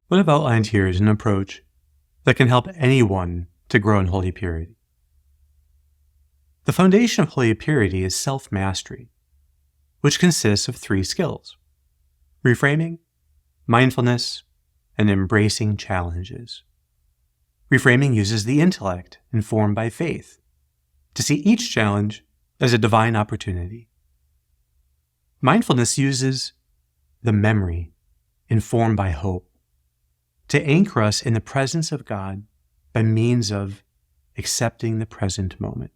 What I've outlined here is an approach that can help anyone to grow in holy purity. The foundation of holy purity is self-mastery, which consists of 3 skills: reframing, mindfulness, and embracing challenges. Reframing uses the intellect, informed by faith, to see each challenge as a divine opportunity. Mindfulness uses the memory, informed by hope, to anchor us in the presence of God by means of accepting the present moment.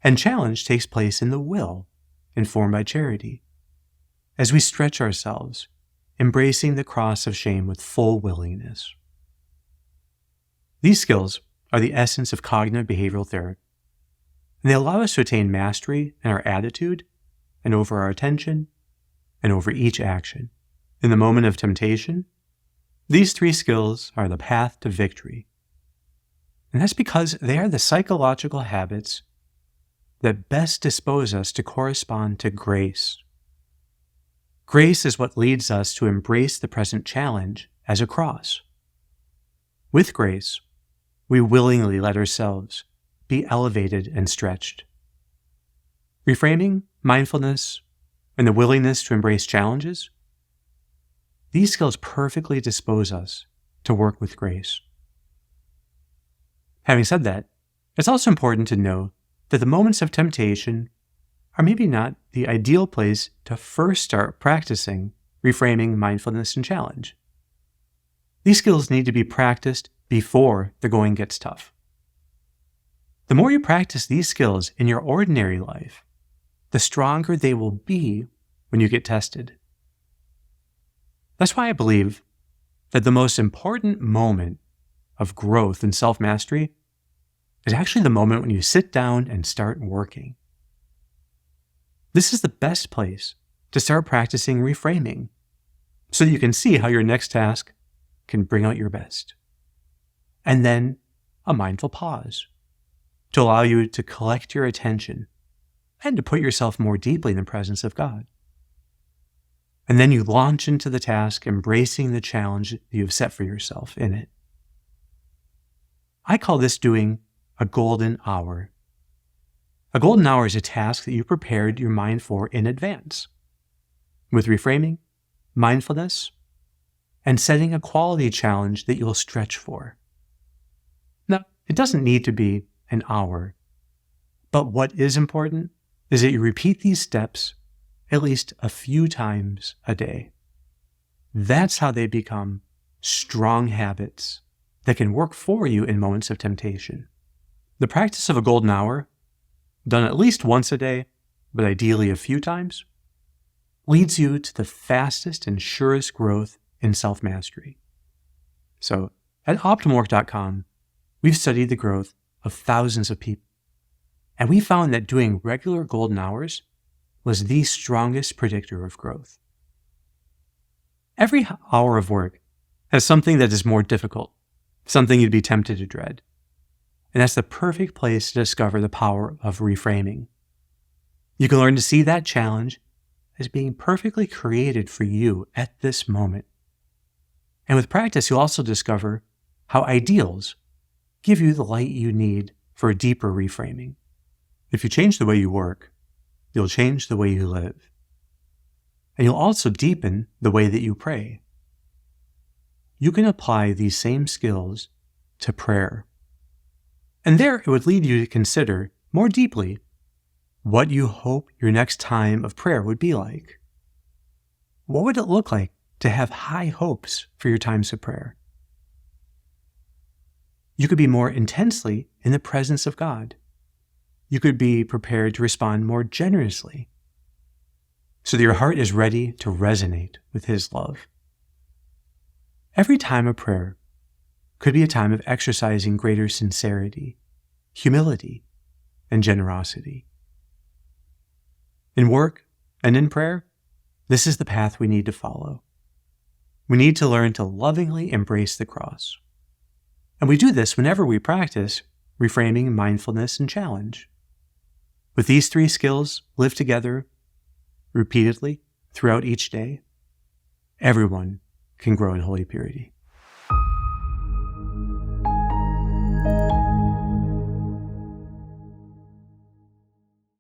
And challenge takes place in the will, informed by charity, as we stretch ourselves, embracing the cross of shame with full willingness. These skills are the essence of cognitive behavioral therapy, and they allow us to attain mastery in our attitude and over our attention and over each action. In the moment of temptation, these 3 skills are the path to victory. And that's because they are the psychological habits that best dispose us to correspond to grace. Grace is what leads us to embrace the present challenge as a cross. With grace, we willingly let ourselves be elevated and stretched. Reframing, mindfulness, and the willingness to embrace challenges, these skills perfectly dispose us to work with grace. Having said that, it's also important to know that the moments of temptation are maybe not the ideal place to first start practicing reframing, mindfulness, and challenge. These skills need to be practiced before the going gets tough. The more you practice these skills in your ordinary life, the stronger they will be when you get tested. That's why I believe that the most important moment of growth and self-mastery is actually the moment when you sit down and start working. This is the best place to start practicing reframing so that you can see how your next task can bring out your best. And then a mindful pause to allow you to collect your attention and to put yourself more deeply in the presence of God. And then you launch into the task, embracing the challenge that you have set for yourself in it. I call this doing a golden hour. A golden hour is a task that you prepared your mind for in advance, with reframing, mindfulness, and setting a quality challenge that you'll stretch for. Now, it doesn't need to be an hour, but what is important is that you repeat these steps at least a few times a day. That's how they become strong habits that can work for you in moments of temptation. The practice of a golden hour, done at least once a day, but ideally a few times, leads you to the fastest and surest growth in self-mastery. So at OptimalWork.com, we've studied the growth of thousands of people, and we found that doing regular golden hours was the strongest predictor of growth. Every hour of work has something that is more difficult, something you'd be tempted to dread. And that's the perfect place to discover the power of reframing. You can learn to see that challenge as being perfectly created for you at this moment. And with practice, you'll also discover how ideals give you the light you need for a deeper reframing. If you change the way you work, you'll change the way you live. And you'll also deepen the way that you pray. You can apply these same skills to prayer. And there it would lead you to consider more deeply what you hope your next time of prayer would be like. What would it look like to have high hopes for your times of prayer? You could be more intensely in the presence of God. You could be prepared to respond more generously so that your heart is ready to resonate with His love. Every time of prayer could be a time of exercising greater sincerity, humility, and generosity. In work and in prayer, this is the path we need to follow. We need to learn to lovingly embrace the cross. And we do this whenever we practice reframing, mindfulness, and challenge. With these 3 skills lived together repeatedly throughout each day, everyone can grow in holy purity.